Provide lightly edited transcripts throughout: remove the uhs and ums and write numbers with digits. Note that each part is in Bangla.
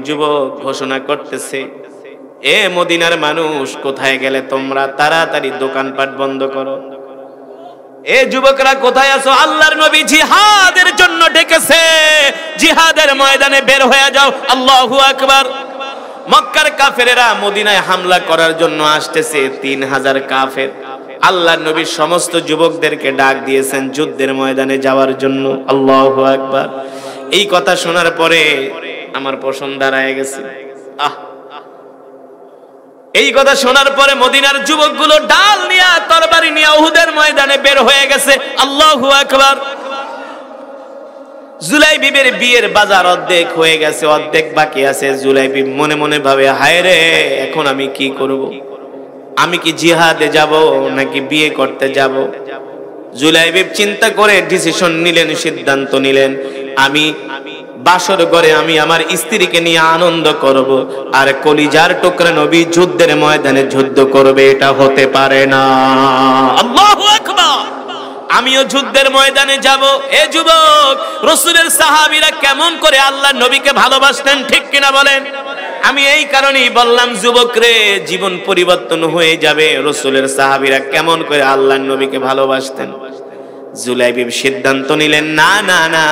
যুবক ঘোষণা করতেছে, এ মদিনার মানুষ কোথায় গেলে তোমরা? তাড়াতাড়ি দোকানপাট বন্ধ করো। এ যুবকরা কোথায় আছো? আল্লাহর নবী জিহাদের জন্য ডেকেছে, জিহাদের ময়দানে বের হয়ে যাও। আল্লাহু আকবার। মক্কার কাফেরেরা মদিনায় হামলা করার জন্য আসতেছে, 3000 কাফের। আল্লাহর নবী সমস্ত যুবকদেরকে ডাক দিয়েছেন যুদ্ধের ময়দানে যাওয়ার জন্য। আল্লাহু আকবার। এই কথা শোনার পরে আমার পশম দাঁড়ায় গেছে। এই কথা শোনার পরে মদিনার যুবকগুলো ডাল নিয়ে তরবারি নিয়ে উহুদের ময়দানে বের হয়ে গেছে। আল্লাহু আকবার। জুলাইবিবের বিয়ের বাজার অর্ধেক হয়ে গেছে, অর্ধেক বাকি আছে। জুলাইবিব মনে মনে ভাবে, হায় রে, এখন আমি কি করব? আমি কি জিহাদে যাব নাকি বিয়ে করতে যাব? জুলাইবিব চিন্তা করে ডিসিশন নিলেন, সিদ্ধান্ত নিলেন, আমি বাসর ঘরে আমি আমার স্ত্রীকে নিয়ে আনন্দ করব, আর কলিজার টুকরা নবী যুদ্ধের ময়দানে যুদ্ধ করবে, এটা হতে পারে না। আল্লাহু আকবার। আমিও যুদ্ধের ময়দানে যাব। এ যুবক, রাসূলের সাহাবীরা কেমন করে আল্লাহর নবীকে ভালোবাসতেন, ঠিক কিনা বলেন? আমি এই কারণেই বললাম, যুবক রে, জীবন পরিবর্তন হয়ে যাবে। রাসূলের সাহাবীরা কেমন করে আল্লাহর নবীকে ভালোবাসতেন। জুলাইবিব সিদ্ধান্ত নিলেন, না না না,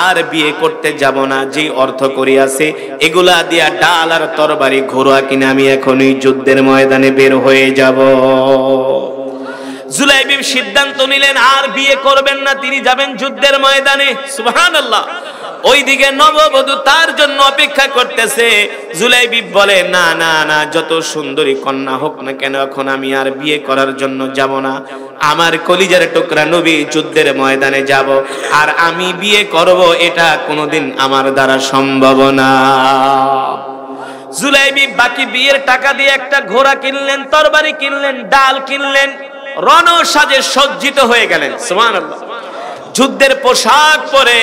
আর বিয়ে করতে যাব না। যে অর্থ করি আছে এগুলা দিয়া ডাল আর তরবারি ঘোড়া কিনে আমি এখনই যুদ্ধের ময়দানে বের হয়ে যাব। জুলাইবিব সিদ্ধান্ত নিলেন আর বিয়ে করবেন না, তিনি যাবেন যুদ্ধের ময়দানে। সুবহানাল্লাহ। ওইদিকে নববধূ তার জন্য অপেক্ষা করতেছে। জুলাইবিব বলে, না না না, যত সুন্দরী কন্যা হোক না কেন, এখন আমি আর বিয়ে করার জন্য যাব না। আমার কলিজার টুকরা নবী যুদ্ধের ময়দানে যাব, আর আমি বিয়ে করব, এটা কোনোদিন আমার দ্বারা সম্ভব না। জুলাইবিব বাকি বিয়ের টাকা দিয়ে একটা ঘোড়া কিনলেন, তরবারি কিনলেন, ডাল কিনলেন, রণ সাজে সজ্জিত হয়ে গেলেন। সুবহানাল্লাহ। যুদ্ধের পোশাক পরে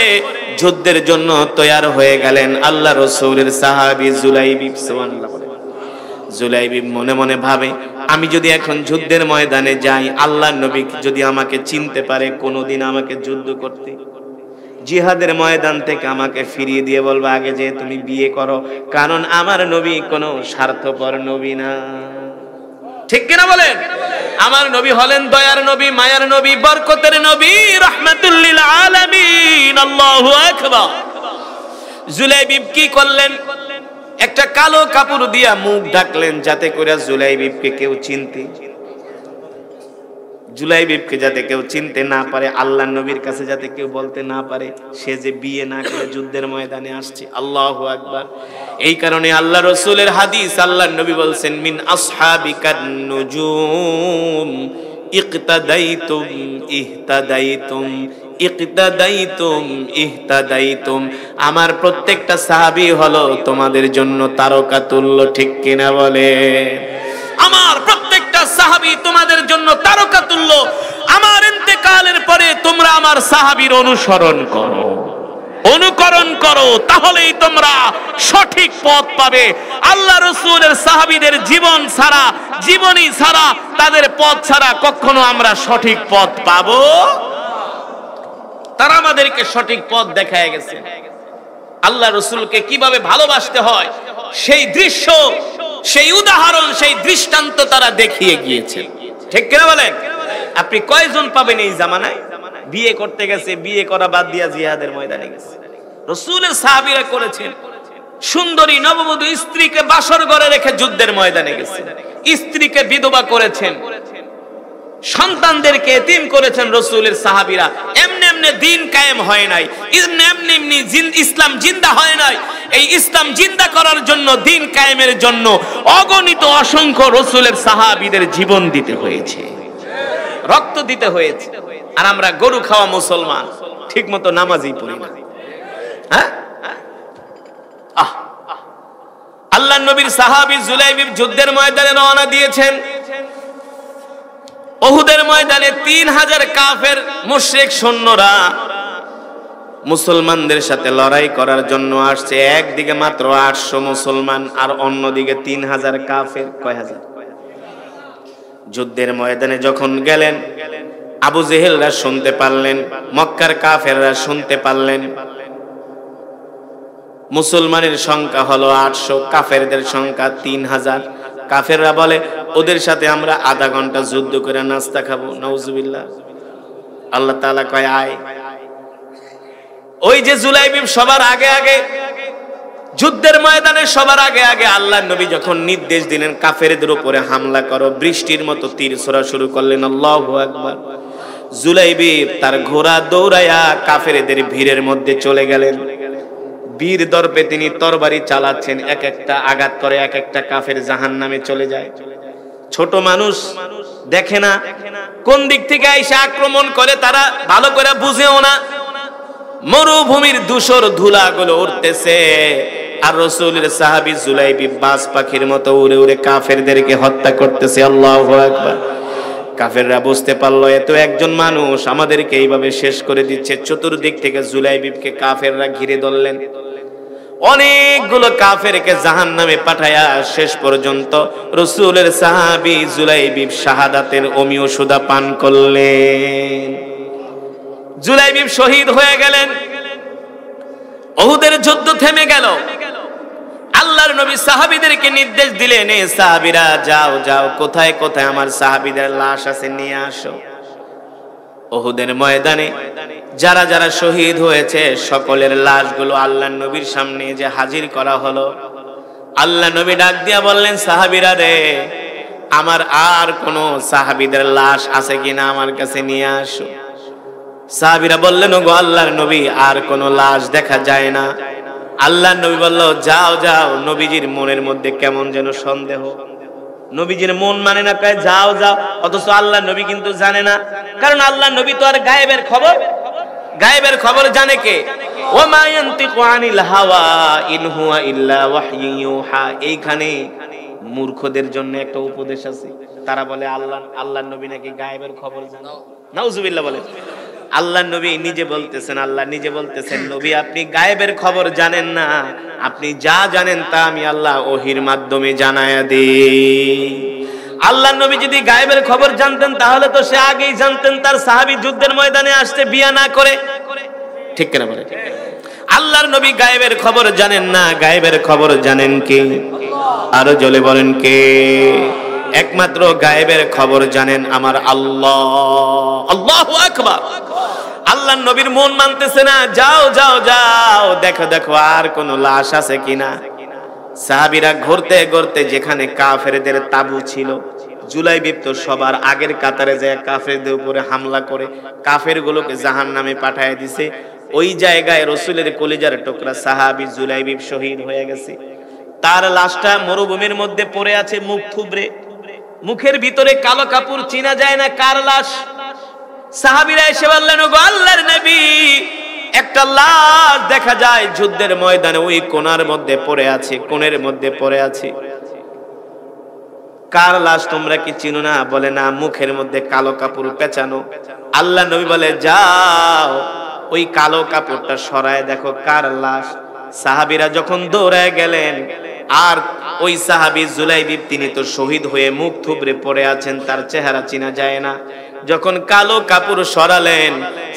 যুদ্ধের জন্য তৈয়ার হয়ে গেলেন আল্লাহ রাসূলের সাহাবী জুলাইবিব। সুবহানাল্লাহ। জুলাইবিব মনে মনে ভাবে, আমি যদি এখন যুদ্ধের ময়দানে যাই, আল্লাহর নবী যদি আমাকে চিনতে পারে, কোনোদিন আমাকে যুদ্ধ করতে, জিহাদের ময়দান থেকে আমাকে ফিরিয়ে দিয়ে বলবে, আগে যে তুমি বিয়ে করো, কারণ আমার নবী কোনো স্বার্থপর নবী না। ঠিক কিনা বলেন? আমার নবী হলেন দয়ার নবী, মায়ার নবী, বরকতের নবী, রাহমাতুল লিল আলামিন। আল্লাহু আকবার। জুলাইবিব কি করলেন? একটা কালো কাপড় দিয়া মুখ ঢাকলেন, যাতে করে জুলাইবিবকে কেউ চিনতে না পারে, আল্লাহর নবীর কাছে যাতে কেউ বলতে না পারে সে যে বিয়ে না করে যুদ্ধের ময়দানে আসছে। আল্লাহু আকবার। এই কারণে আল্লাহ রাসূলের হাদিস, আল্লাহর নবী বলছেন, মিন আসহাবিকান নুজুম ইক্তাদাইতুম ইহতাদাইতুম ইক্তাদাইতুম ইহতাদাইতুম। আমার প্রত্যেকটা সাহাবী হলো তোমাদের জন্য তারকা তুল্য। ঠিক কিনা বলে? আমার প্রত্যেকটা সাহাবী তোমাদের জন্য তারকা তুল্য। আমার ইন্তেকালের পরে তোমরা আমার সাহাবীর অনুকরণ করো, তাহলেই তোমরা সঠিক পথ পাবে। আল্লাহ রাসূলের সাহাবীদের জীবনী ছাড়া, তাদের পথ ছাড়া কখনো আমরা সঠিক পথ পাবো? তারা আমাদেরকে সঠিক পথ দেখায় গেছে। আল্লাহ রাসূলকে কিভাবে ভালোবাসতে হয় সেই দৃশ্য, সেই উদাহরণ, সেই দৃষ্টান্ত তারা দেখিয়ে গিয়েছে। ঠিক কিনা বলেন? আপনি কয়জন পাবেন এই জামানায় বিয়ে করতে গেছে, বিয়ে করা বাদ দিয়া জিহাদের ময়দানে গেছে? রাসূলের সাহাবীরা করেছেন। সুন্দরী নববধূ স্ত্রীকে বাসর ঘরে রেখে যুদ্ধের ময়দানে গেছে, স্ত্রীকে বিধবা করেছেন, সন্তানদেরকে এতিম করেছেন রাসূলের সাহাবীরা। এমনি এমনি দিন কায়েম হয় নাই, এমনি এমনি ইসলাম জিন্দা হয় নাই। এই ইসলাম জিন্দা করার জন্য, দিন কায়েমের জন্য অগণিত অসংখ্য রাসূলের সাহাবীদের জীবন দিতে হয়েছে, রক্ত দিতে হয়েছে। আর আমরা গরু খাওয়া মুসলমান, ঠিক মতো নামাজই পড়ি না। আল্লাহর নবীর সাহাবী জুলাইবিব যুদ্ধের ময়দানে রওনা দিয়েছেন। উহুদের ময়দানে 3000 কাফের মুশরিক সৈন্যরা মুসলমানদের সাথে লড়াই করার জন্য আসছে। একদিকে মাত্র 800 মুসলমান, আর অন্যদিকে 3000 কাফের। কয় হাজার? যুদ্ধের ময়দানে যখন গেলেন, আবু জেহেলরা শুনতে পারলেন, মক্কার কাফেররা শুনতে পারলেন, মুসলমানের সংখ্যা হলো 800, কাফেরদের সংখ্যা 3000। কাফেররা বলে ওদের সাথে আমরা আধা ঘন্টা যুদ্ধ করে নাস্তা খাবো। নাউজুবিল্লাহ। আল্লাহ তাআলা কয় আয়। ওই যে জুলাইবিব সবার আগে আগে যুদ্ধের ময়দানে সবার আগে আগে আল্লাহর নবী যখন নির্দেশ দিলেন কাফেরদের উপরে হামলা করো, বৃষ্টির মতো তীর ছোড়া শুরু করলেন। আল্লাহু আকবার। জুলাইবিব তার ঘোড়া দৌড়ায়া কাফেরদের ভিড়ের মধ্যে চলে গেলেন। বীর দর্পে তিনি তরবারি চালাচ্ছেন, এক একটা আঘাত করে এক একটা কাফের জাহান্নামে চলে যায়। ছোট মানুষ দেখে না কোন দিক থেকে এসে আক্রমণ করে, তারা ভালো করে বুঝেও না। মরুভূমির ধূসর ধুলাগুলো উঠতেছে, আর রাসূলের সাহাবী জুলাইবিব বাজ পাখির মতো উড়ে উড়ে কাফেরদেরকে হত্যা করতেছে। আল্লাহু আকবার। কাফেররা বুঝতে পারলো এত একজন মানুষ আমাদেরকে এইভাবে শেষ করে দিচ্ছে। চতুর্দিক থেকে জুলাইবিবকে কাফেররা ঘিরে ধরলেন। অনেকগুলো কাফেরকে জাহান্নামে পাঠায়া শেষ পর্যন্ত রাসূলের সাহাবী জুলাইবিব শাহাদাতের অমীয় সুধা পান করলেন। জুলাইবিব শহীদ হয়ে গেলেন। উহুদের যুদ্ধ থেমে গেল। আল্লাহর নবী সাহাবীদেরকে নির্দেশ দিলেন, এ সাহাবীরা যাও যাও, কোথায় কোথায় আমার সাহাবীদের লাশ আছে নিয়ে আসো। উহুদের ময়দানে যারা যারা শহীদ হয়েছে সকলের লাশগুলো আল্লাহর নবীর সামনে যে হাজির করা হলো। আল্লাহ নবী ডাক দিয়া বললেন, সাহাবীরা রে, আমার আর কোন সাহাবীদের লাশ আছে কিনা আমার কাছে নিয়ে আসো। সাহাবীরা বললেন, ওগো আল্লাহর নবী, আর কোন লাশ দেখা যায় না। আল্লাহর নবী বলল, যাও যাও। নবীজির মনের মধ্যে কেমন যেন সন্দেহ, নবীজির মন মানে না, কয় যাও যাও। অথচ আল্লাহর নবী কিন্তু জানে না, কারণ আল্লাহর নবী তো আর গায়েবের খবর জানে কে? ওমা ইয়ানতিকু আনিল হাওয়া ইন হুয়া ইল্লা ওয়াহয়ুন ইউহা। এইখানে মূর্খদের জন্য একটা উপদেশ আছে। তারা বলে আল্লাহর নবী নাকি গায়েবের খবর জানে। নাউজুবিল্লাহ বলে। আল্লাহর নবী নিজে বলতেছেন, আল্লাহ নিজে বলতেছেন, নবী আপনি গায়েবের খবর জানেন না, আপনি যা জানেন তা আমি আল্লাহ ওহীর মাধ্যমে জানায়া দেই। আল্লাহর নবী যদি গায়েবের খবর জানতেন তাহলে তো সে আগেই জানতেন তার সাহাবী যুদ্ধের ময়দানে আসতে বিয়া না করে। ঠিক কিনা বলে? আল্লাহর নবী গায়েবের খবর জানেন না, গায়েবের খবর জানেন কে? আরো জলে বলেন কে? একমাত্র গায়েবের খবর জানেন আমার আল্লাহ। আল্লাহু আকবার। আল্লাহর নবীর মন মানতেছে না, যাও যাও যাও, দেখো দেখো আর কোন লাশ আছে কিনা। সাহাবীরা ঘুরতে ঘুরতে যেখানে কাফেরদের তাবু ছিল, জুলাইবিব তো সবার আগের কাতারে যায় কাফেরদের উপরে হামলা করে কাফেরগুলোকে জাহান্নামে পাঠিয়ে দিছে। ওই জায়গায় রাসূলের কলিজার টুকরা সাহাবী জুলাইবিব শহীদ হয়ে গেছে। তার লাশটা মরুভূমির মধ্যে পড়ে আছে, মুখ থুবড়ে, মুখের ভিতরে কালো কাপড়, চিনা যায় না কার লাশ। সাহাবীরা এসে বললেন, ওগো আল্লাহর নবী, একটা লাশ দেখা যায় যুদ্ধের ময়দানে ওই কোণার মধ্যে পড়ে আছে, কোণের মধ্যে পড়ে আছে। কার লাশ তোমরা কি চিনো না? বলে না, মুখের মধ্যে কালো কাপড় পেঁচানো। আল্লাহর নবী বলে, যাও ওই কালো কাপড়টা সরায় দেখো কার লাশ। সাহাবীরা যখন দৌড়ায় গেলেন, আর ওই সাহাবী জুলাইবিব তিনি তো শহীদ হয়ে মুখ থুবড়ে পড়ে আছেন, তার চেহারা চিনা যায় না। যখন কালো কাপড় সরালেন,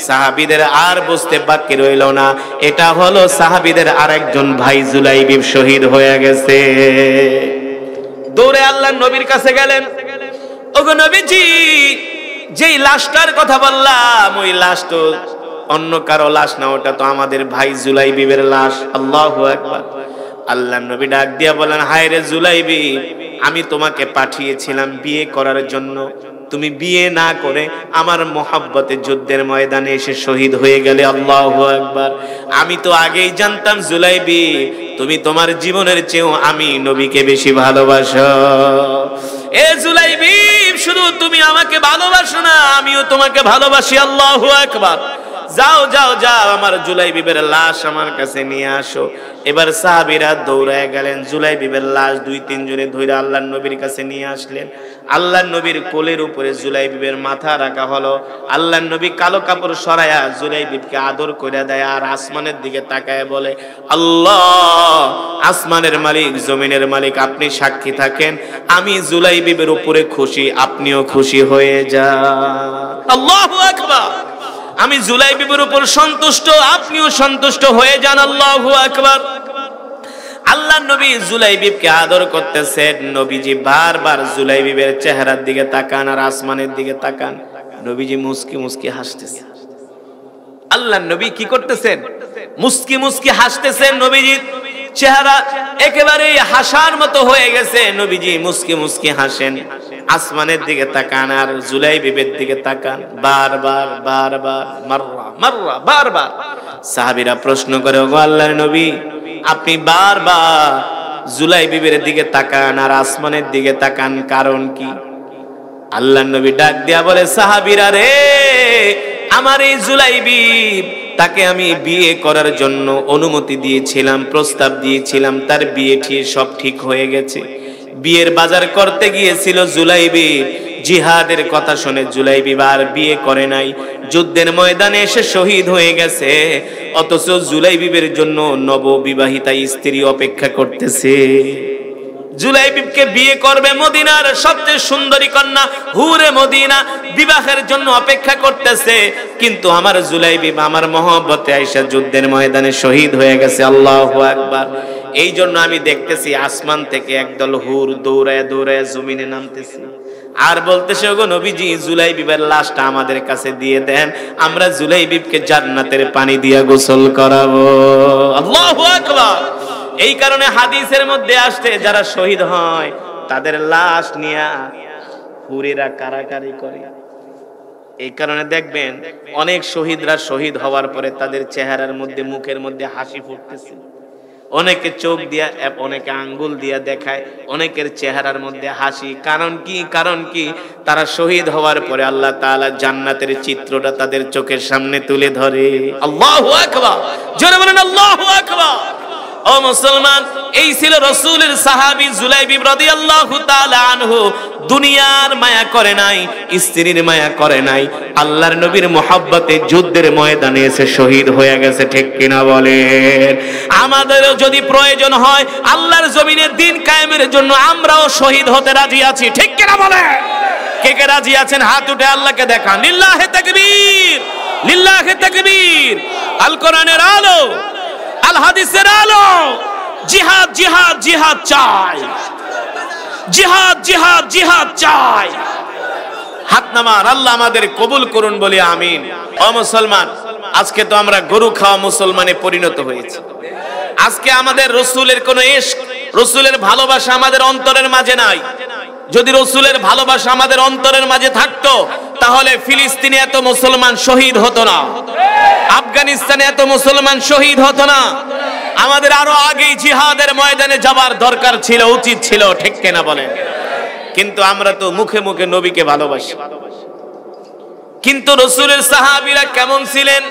সাহাবীদের আর বুঝতে বাকি রইল না, এটা হলো সাহাবীদের আরেকজন ভাই জুলাইবিব শহীদ হয়ে গেছে। দৌড়ে আল্লাহর নবীর কাছে গেলেন, ওগো নবীজি, যেই লাশটার কথা বললাম ওই লাশ তো অন্য কারো লাশ না, ওটা তো আমাদের ভাই জুলাইবিবের লাশ। আল্লাহু আকবার। আল্লাহর নবী ডাক দিয়া বলেন, হায় রে জুলাইবিব, আমি তোমাকে পাঠিয়েছিলাম বিয়ে করার জন্য, তুমি বিয়ে না করে আমার মহব্বতে যুদ্ধের ময়দানে এসে শহীদ হয়ে গেলে। আল্লাহু আকবার। আমি তো আগেই জানতাম জুলাইবিব, তুমি তোমার জীবনের চেয়েও আমি নবীকে বেশি ভালোবাসো। এ জুলাইবিব, শুধু তুমি আমাকে ভালোবাসো না, আমিও তোমাকে ভালোবাসি। আল্লাহু আকবার। যাও যাও যাও, আমার জুলাইবিবের লাশ আমার কাছে নিয়ে আসো। এবার সাহাবীরা দৌড়ায় গেলেন, জুলাইবিবের লাশ 2-3 জনে ধরে আল্লাহর নবীর কাছে নিয়ে আসলেন। আল্লাহর নবীর কোলের উপরে জুলাইবিবের মাথা রাখা হলো। আল্লাহর নবী কালো কাপড় সরায়া জুলাইবিবকে আদর করে দেয়, আর আসমানের দিকে তাকায় বলে, আল্লাহ, আসমানের মালিক, জমিনের মালিক, আপনি সাক্ষী থাকেন, আমি জুলাইবিবের উপরে খুশি, আপনিও খুশি হয়ে যান। আল্লাহু আকবার। আমি জুলাইবিবের উপর সন্তুষ্ট, আপনিও সন্তুষ্ট হয়ে যান। আল্লাহু আকবার। আল্লাহ নবী জুলাইবিবকে আদর করতেছেন। নবীজি বারবার জুলাইবিবের চেহারার দিকে তাকান আর আসমানের দিকে তাকান। নবীজি মুস্কি মুস্কি হাসতেছে। আল্লাহ নবী কি করতেছেন? মুস্কি মুস্কি হাসতেছেন। নবীজির চেহারা একেবারে হাসার মতো হয়ে গেছে। নবীজি মুস্কি মুস্কি হাসেন, আসমানের দিকে তাকান আর জুলাইবিবের দিকে তাকান। বারবার বারবার মাররা মাররা বারবার। সাহাবীরা প্রশ্ন করে, ওগো আল্লাহর নবী, আপনি বারবার জুলাইবিবের দিকে তাকান আর আসমানের দিকে তাকান, কারণ কি? আল্লাহর নবী ডাক দিয়া বলে, সাহাবীরা রে, আমার এই জুলাইবিব, তাকে আমি বিয়ে করার জন্য অনুমতি দিয়েছিলাম, প্রস্তাব দিয়েছিলাম, তার বিয়ে ঠিক সব ঠিক হয়ে গেছে। বিয়ের বাজার করতে গিয়েছিল জুলাইবিব, জিহাদের কথা শুনে জুলাইবিব আর বিয়ে করে নাই, যুদ্ধের ময়দানে এসে শহীদ হয়ে গেছে। অথচ জুলাইবিবের জন্য নববিবাহিতা স্ত্রী অপেক্ষা করতেছে। জুলাইবিবকে বিয়ে করবে মদিনার সবচেয়ে সুন্দরী কন্যা হুরে মদিনা, বিবাহের জন্য অপেক্ষা করতেছে। কিন্তু আমার জুলাইবিব আমার মহব্বতে আয়েশা যুদ্ধের ময়দানে শহীদ হয়ে গেছে। আল্লাহু আকবার। এই জন্য আমি দেখতেছি আসমান থেকে একদল হুর দৌড়ায় দৌড়ায় জমিনে নামতেছে আর বলতেছে, ওগো নবীজি, জুলাইবিবের লাশটা আমাদের কাছে দিয়ে দেন, আমরা জুলাইবিবকে জান্নাতের পানি দিয়া গোসল করাবো। আল্লাহু আকবার। এই কারণে হাদিসের মধ্যে আসছে, যারা শহীদ হয় তাদের লাশ নিয়ে হুরেরা কারাকারি করে। এই কারণে দেখবেন অনেক শহীদরা শহীদ হওয়ার পরে তাদের চেহারার মধ্যে, মুখের মধ্যে হাসি ফুটতেছে। অনেকে চোখ দিয়া, অনেকে আঙ্গুল দিয়া দেখায়, অনেকের চেহারার মধ্যে হাসি। কারণ কি? কারণ কি? তারা শহীদ হওয়ার পরে আল্লাহ তাআলা জান্নাতের চিত্রটা তাদের চোখের সামনে তুলে ধরে। আল্লাহু আকবার। জোরে বলেন আল্লাহু আকবার। ও মুসলমান, এই ছিল রাসূলের সাহাবী জুলাইবিব রাদিয়াল্লাহু তাআলা আনহু। দুনিয়ার মায়া করে নাই, স্ত্রীর মায়া করে নাই, আল্লাহর নবীর মহব্বতে যুদ্ধের ময়দানে এসে শহীদ হয়ে গেছে। ঠিক কিনা বলেন? আমাদেরও যদি প্রয়োজন হয় আল্লাহর জমিনে দ্বীন কায়েমের জন্য, আমরাও শহীদ হতে রাজি আছি। ঠিক কিনা বলেন? কে কে রাজি আছেন? হাত উঠে আল্লাহকে দেখান। লিল্লাহি তাকবীর, লিল্লাহি তাকবীর। আল কোরআনের আলো, আল হাদিসের আলো। জিহাদ জিহাদ জিহাদ চাই, জিহাদ জিহাদ জিহাদ চাই। হাত নামান। আল্লাহ আমাদের কবুল করুন বলি আমিন। ও মুসলমান, আজকে তো আমরা গরু খাওয়া মুসলমানে পরিণত হয়েছে। আজকে আমাদের রসুলের কোন ইশক, রসুলের ভালোবাসা আমাদের অন্তরের মাঝে নাই। যদি রসুলের ভালোবাসা আমাদের অন্তরের মাঝে থাকতো, তাহলে ফিলিস্তিনে এত মুসলমান শহীদ হতো না, আফগানিস্তানে এত মুসলমান শহীদ হতো না। আমাদের আরো আগেই জিহাদের ময়দানে যাবার দরকার ছিল, উচিত ছিল। ঠিক কিনা বলেন? কিন্তু আমরা তো মুখে মুখে নবীকে ভালোবাসি, কিন্তু রসুলের সাহাবীরা কেমন ছিলেন?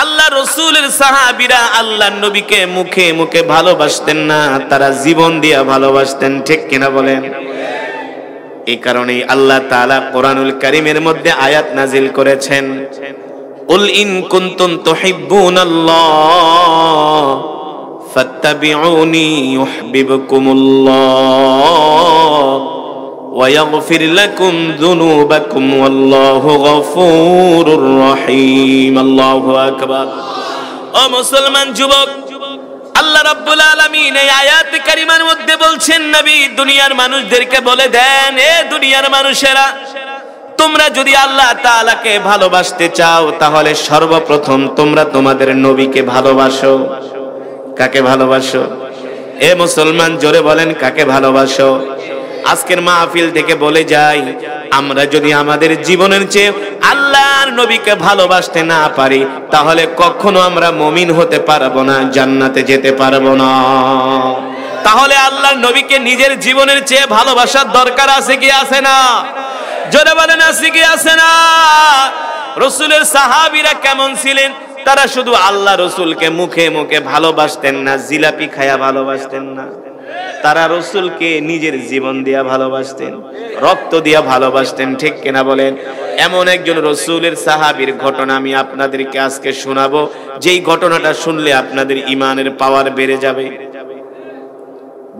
আল্লাহ রসুলের সাহাবীরা আল্লাহর নবীকে মুখে মুখে ভালোবাসতেন না, তারা জীবন দিয়া ভালোবাসতেন। ঠিক কিনা বলেন? এই কারণেই আল্লাহ তাআলা কোরআনুল কারীমের মধ্যে আয়াত নাজিল করেছেন, কুল ইন কুনতুম তুহিব্বুনাল্লাহ ফাত্তাবিউনি ইউহিব্বুকুমুল্লাহ ওয়া ইয়াগফির লাকুম যুনুবাকুম ওয়াল্লাহু গফুরুর রহিম। আল্লাহু আকবার। ও মুসলমান যুবক, আল্লাহ রাব্বুল আলামিন এই আয়াত কারিমার মধ্যে বলছেন, নবী দুনিয়ার মানুষদেরকে বলে দেন, এ দুনিয়ার মানুষেরা, তোমরা যদি আল্লাহ তাআলাকে ভালোবাসতে চাও, তাহলে সর্বপ্রথম তোমরা তোমাদের নবীকে ভালোবাসো। কাকে ভালোবাসো? এ মুসলমান জোরে বলেন, কাকে ভালোবাসো? আজকের মাহফিল থেকে বলে যাই, আমরা যদি আমাদের জীবনের চেয়ে আল্লাহর নবীকে ভালোবাসতে না পারি, তাহলে কখনো আমরা মুমিন হতে পারবো না, জান্নাতে যেতে পারবো না। তাহলে আল্লাহর নবীকে নিজের জীবনের চেয়ে ভালোবাসার দরকার আছে কি আছে না? জোরে বলেন, আছে কি আছে না? রাসূলের সাহাবীরা কেমন ছিলেন? তারা শুধু আল্লাহ রসুলকে মুখে মুখে ভালোবাসতেন না, জিলাপি খায়া ভালোবাসতেন না, তারা রসুলকে নিজের জীবন দিয়া ভালোবাসতেন, রক্ত দিয়া ভালোবাসতেন। ঠিক কিনা বলেন? এমন একজন রসুলের সাহাবীর ঘটনা আমি আপনাদেরকে আজকে শোনাবো, যেই ঘটনাটা শুনলে আপনাদের ইমানের পাওয়ার বেড়ে যাবে।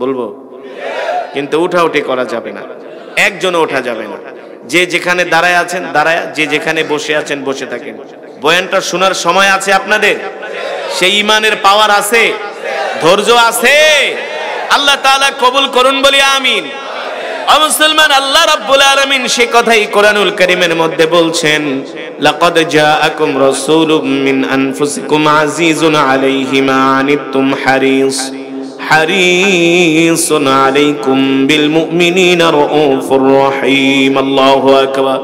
বলবো, কিন্তু উঠাউঠি করা যাবে না, একজনও ওঠা যাবে না। যে যেখানে দাঁড়ায় আছেন দাঁড়ায়, যে যেখানে বসে আছেন বসে থাকেন। বয়ানটা শোনার সময় আছে আপনাদের? সেই ইমানের পাওয়ার আছে? ধৈর্য আছে? আল্লাহ তাআলা কবুল করুন, বলি আমিন। ও মুসলমান, আল্লাহ রাব্বুল আলামিন সে কথাই কোরআনুল কারীমের মধ্যে বলছেন, লাকাদ জাআকুম রাসূলুম মিন আনফুসিকুম আজিজুন আলাইহি মা আনিতুম হারিসুন আলাইকুম বিল মুমিনিনা রাউফুর রহিম। আল্লাহু আকবার।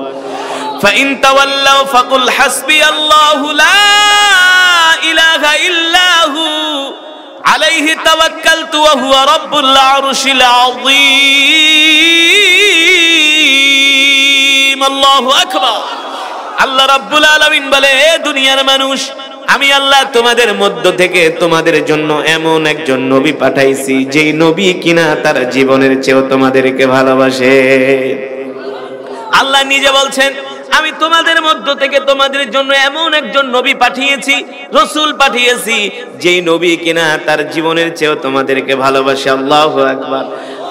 ফাইন তাওয়াল্লাউ ফাকুল হাসবিয়াল্লাহু লা ইলাহা ইল্লাহু আলাইহি তাওয়াক্কালতু ওয়া হুয়া রাব্বুল আরশিল আযীম। আল্লাহু আকবার। আল্লাহ রাব্বুল আলামিন বলে, হে দুনিয়ার মানুষ, আমি আল্লাহ তোমাদের মধ্য থেকে তোমাদের জন্য এমন একজন নবী পাঠাইছি, যেই নবী কিনা তার জীবনের চেয়েও তোমাদেরকে ভালোবাসে। আল্লাহ নিজে বলছেন, আমি তোমাদের মধ্য থেকে তোমাদের জন্য এমন একজন নবী পাঠিয়েছি, রাসূল পাঠিয়েছি, যেই নবী কিনা তার জীবনের চেয়েও তোমাদেরকে ভালোবাসে। আল্লাহু আকবার।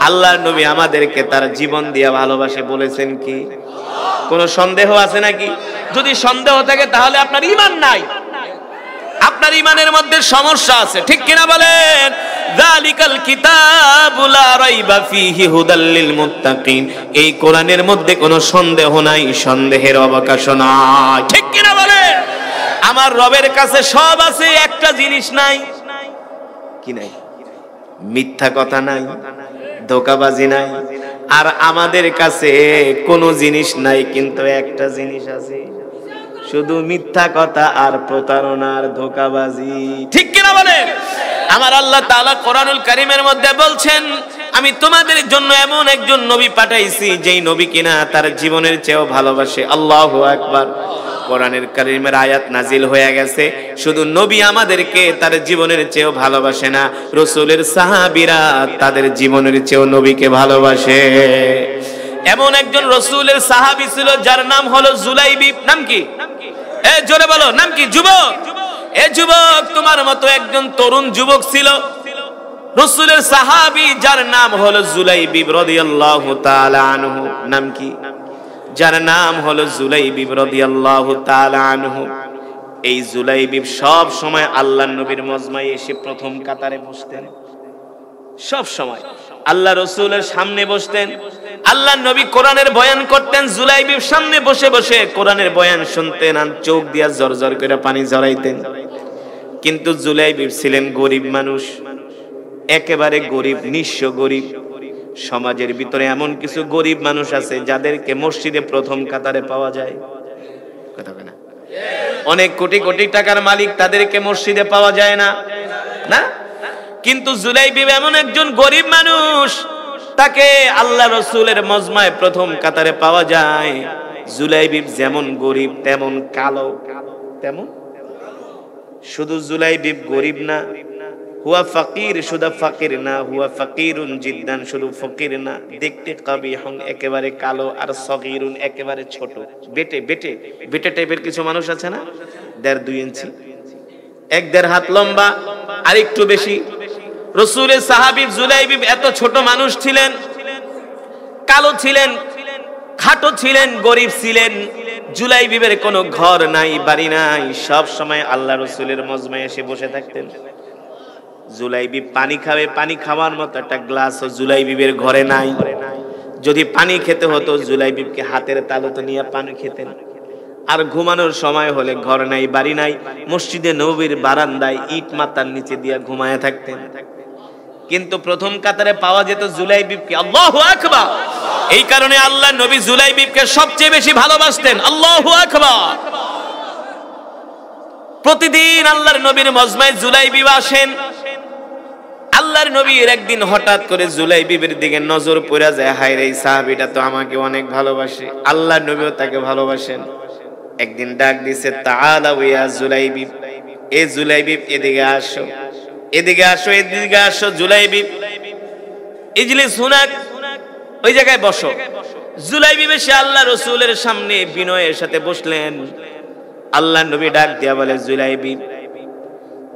আল্লাহর নবী আমাদেরকে তার জীবন দিয়ে ভালোবাসে বলেছেন কি? কোনো সন্দেহ আছে নাকি? যদি সন্দেহ থাকে তাহলে আপনার ঈমান নাই, আপনার ঈমানের মধ্যে সমস্যা আছে, ঠিক কিনা বলেন? যালিকাল কিতাবু লা রাইবা ফীহি হুদাল লিল মুত্তাকিন। এই কোরআনের মধ্যে কোনো সন্দেহ নাই, সন্দেহের অবকাশ নাই, ঠিক কিনা বলেন? আমার রবের কাছে সব আছে, একটা জিনিস নাই। কি নাই? মিথ্যা কথা নাই, ধোঁকাবাজি নাই। আর আমাদের কাছে কোনো জিনিস নাই, কিন্তু একটা জিনিস আছে, শুধু মিথ্যা কথা আর প্রতারণার ধোঁকাবাজি, ঠিক কিনা বলেন? আমার আল্লাহ তাআলা কোরআনুল কারীমের মধ্যে বলছেন, আমি তোমাদের জন্য এমন একজন নবী পাঠাইছি, যেই নবী কিনা তার জীবনের চেয়েও ভালোবাসে। আল্লাহু আকবার। কোরআনের কারীমের আয়াত নাজিল হয়ে গেছে, শুধু নবী আমাদেরকে তার জীবনের চেয়েও ভালোবাসে না, রাসূলের সাহাবীরা তাদের জীবনের চেয়েও নবীকে ভালোবাসে। এমন একজন রাসূলের সাহাবী ছিল, যার নাম হলো জুলাইবি। নাম কি? এ জোরে বলো, নাম কি? যুবক। এ যুবক, তোমার মতো একজন তরুণ যুবক ছিল, রাসূলের সাহাবী, যার নাম হলো জুলাইবি রাদিয়াল্লাহু তাআলা আনহু। নাম কি? যার নাম হলো জুলাইবি রাদিয়াল্লাহু তাআলা আনহু। এই জুলাইবি সব সময় আল্লাহর নবীর মজমায় এসে প্রথম কাতারে বসতেন। সব সময় আল্লাহ রাসূলের সামনে বসতেন। আল্লাহর নবী কোরআনের বয়ান করতেন, জুলাইবির সামনে বসে বসে কোরআনের বয়ান শুনতেন, আর চোখ দিয়া জরজর করে পানি ঝরাইতেন। কিন্তু জুলাইবি ছিলেন গরিব মানুষ, একেবারে গরিব, নিঃস্ব গরিব। সমাজের ভিতরে এমন কিছু গরিব মানুষ আছে যাদেরকে মসজিদে প্রথম কাতারে পাওয়া যায়, কথা বলে না? অনেক কোটি কোটি টাকার মালিক, তাদেরকে মসজিদে পাওয়া যায় না, না? কিন্তু জুলাইবি এমন একজন গরিব মানুষ, তাকে আল্লাহ রাসূলের মজমায় প্রথম কাতারে পাওয়া যায়। জুলাইবি যেমন গরিব তেমন কালো, তেমন। শুধু জুলাইবি গরিব না, হুয়া ফাকির, শুধু ফাকির না, হুয়া ফাকিরুন জিদ্দান, শুধু ফকির না, দেখতে কাবিহুন, একেবারে কালো, আর সগীরুন, একেবারে ছোট, বেটে বেটে বেটে টাইপের কিছু মানুষ আছে না, 1.5-2 ইঞ্চি, 1-1.5 হাত লম্বা, আর একটু বেশি। রাসূলের সাহাবী জুলাইবি এত ছোট মানুষ ছিলেন, কালো ছিলেন, খাটো ছিলেন, গরিব ছিলেন। জুলাইবিবের কোনো ঘর নাই, বাড়ি নাই, সব সময় আল্লাহ রাসূলের মজমায় এসে বসে থাকতেন। জুলাইবি পানি খাবে, পানি খাওয়ার মতো একটা গ্লাসও জুলাইবিবের ঘরে নাই। যদি পানি খেতে হতো, জুলাইবিবকে হাতের তালুতে নিয়ে পানি খেতেন। আর ঘুমানোর সময় হলে ঘর নাই, বাড়ি নাই, মসজিদে নববীর বারান্দায় ইট মাথার নিচে দিয়ে ঘুমায় থাকতেন। কিন্তু প্রথম কাতারে পাওয়া যেত জুলাইবিবকে। আল্লাহু আকবার। এই কারণে আল্লাহ নবী জুলাইবিবকে সবচেয়ে বেশি ভালোবাসতেন। আল্লাহু আকবার। প্রতিদিন আল্লাহর নবীর মজমায় জুলাইবিব আসেন। আল্লাহর নবীর একদিন হঠাৎ করে জুলাইবিবের দিকে নজর পড়ে যায়, হায় রে, এই সাহাবীটা তো আমাকে অনেক ভালোবাসে। আল্লাহর নবীও তাকে ভালোবাসেন। একদিন ডাক দিছে, তাআলা ইয়া জুলাইবিব, এ জুলাইবিব, এদিকে আসো, এদিকে আসো, এদিকে আসো। জুলাইবিব, ইজলিস হুনাক, ওই জায়গায় বসো। জুলাইবিব এসে আল্লাহ রাসূলের সামনে বিনয়ের সাথে বসলেন। আল্লাহর নবী ডাক দিয়া বলে, জুলাইবিব,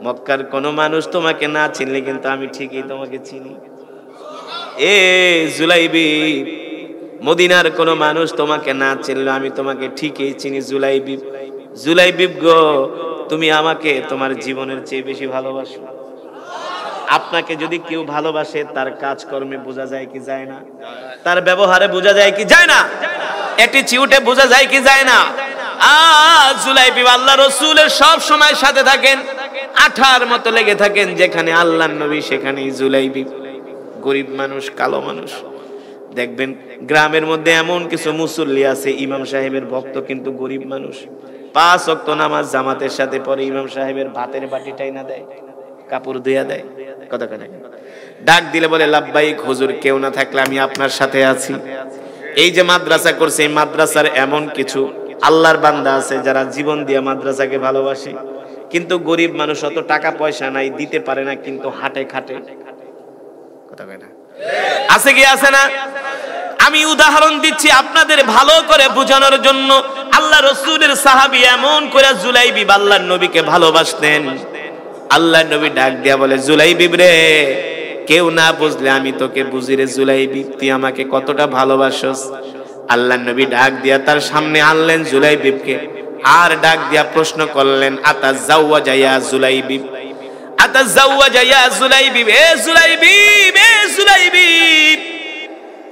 মক্কার কোন মানুষ তোমাকে না চিনলে কিন্তু আমি ঠিকই তোমাকে চিনি। এ জুলাইবিব, মদিনার কোন মানুষ তোমাকে না চিনলে আমি তোমাকে ঠিকই চিনি। জুলাইবিব, জুলাইবিব গো, তুমি আমাকে তোমার জীবনের চেয়ে বেশি ভালোবাসো। আপনাকে যদি কেউ ভালোবাসে তার কাজকর্মে বোঝা যায় কি যায় না? তার ব্যবহারে বোঝা যায় কি যায় না? অ্যাটিটিউডে বোঝা যায় কি যায় না? জুলাইবি আল্লাহ রাসূলের সব সময় সাথে থাকেন, আঠার মতো লেগে থাকেন। যেখানে আল্লাহর নবী সেখানেই জুলাইবি। গরিব মানুষ, কালো মানুষ। দেখবেন গ্রামের মধ্যে এমন কিছু মুসল্লি আছে, ইমাম সাহেবের ভক্ত কিন্তু গরিব মানুষ। 5 ওয়াক্ত নামাজ জামাতের সাথে পড়ে, ইমাম সাহেবের ভাতের বাটিটাই না দেয়, কাপড় ধুইয়া দেয়। কথা কেন? ডাক দিলে বলে লাব্বাইক হুজুর, কেউ না থাকলে আমি আপনার সাথে আছি। এই যে মাদ্রাসা করছে, এই মাদ্রাসার এমন কিছু আল্লাহর বান্দা আছে যারা জীবন দিয়ে মাদ্রাসাকে ভালোবাসে, কিন্তু গরিব মানুষ, অত টাকা পয়সা নাই, দিতে পারে না, কিন্তু হাটে খাটে। কথা কয় না? আছে কি আছে না? আমি উদাহরণ দিচ্ছি আপনাদের ভালো করে বোঝানোর জন্য। আল্লাহ রাসূলের সাহাবী এমন করে জুলাইবি আল্লাহর নবীকে ভালোবাসতেন। আল্লাহর নবী ডাক দিয়া বলে, জুলাইবি রে, কেউ না বুঝলে আমি তোকে বুঝি রে জুলাইবি, তুই আমাকে কতটা ভালোবাসস। আল্লাহর নবী ডাক দিয়া তার সামনে আনলেন জুলাইবিকে, আর ডাক দিয়া প্রশ্ন করলেন, আতাজাওয়াজা ইয়া জুলাইবি, আতাজাওয়াজা ইয়া জুলাইবি, এ জুলাইবি, এ জুলাইবি,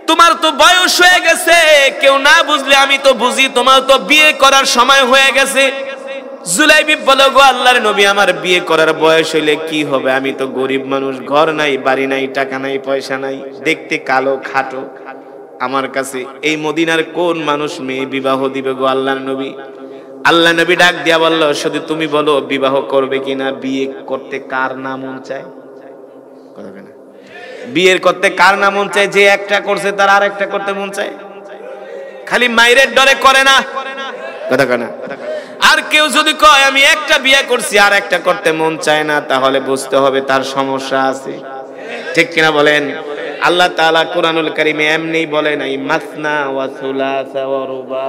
তোমার তো বয়স হয়ে গেছে, কেউ না বুঝলে আমি তো বুঝি, তোমার তো বিয়ে করার সময় হয়ে গেছে। জুলাইবি বলে, গো আল্লাহর নবী, আমার বিয়ে করার বয়স হইলে কি হবে? আমি তো গরিব মানুষ, ঘর নাই, বাড়ি নাই, টাকা নাই, পয়সা নাই, দেখতে কালো, খাটো। আমার কাছে এই মদিনার কোন মানুষ মেয়ে বিবাহ দিবে গো আল্লাহর নবী? আল্লাহ নবী ডাক দিয়া বলল, শুধু তুমি বলো বিবাহ করবে কিনা, বিয়ে করতে কার না মন চায়? কথা কেন? বিয়ের করতে কার না মন চায়? যে একটা করছে তার আর একটা করতে মন চায়, খালি মাইরের ডরে করে না। কথা কেন? আর কেউ যদি কয় আমি একটা বিয়ে করছি আর একটা করতে মন চায় না, তাহলে বুঝতে হবে তার সমস্যা আছে। ঠিক কিনা বলেন? আল্লাহ তাআলা কুরআনুল কারীমে এমনি বলে নাই, মাসনা ওয়া সুলাসা ওয়া রুবা।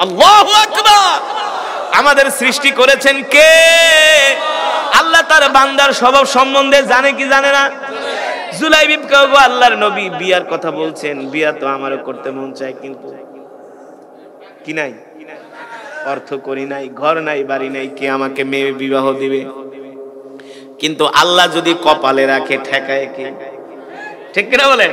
আল্লাহু আকবার! আমাদের সৃষ্টি করেছেন কে? আল্লাহ তার বান্দার স্বভাব সম্বন্ধে জানে কি জানে না? জুলাইবি গো আল্লাহর নবী বিয়ার কথা বলছেন, বিয়া তো আমারও করতে মন চায়, কিন্তু কি নাই, অর্থ করি নাই, ঘর নাই, বাড়ি নাই, কে আমাকে মেয়ে বিবাহ দিবে? কিন্তু আল্লাহ যদি কপালে রাখে, ঠেকায় কে? ঠিক কিনা বলেন?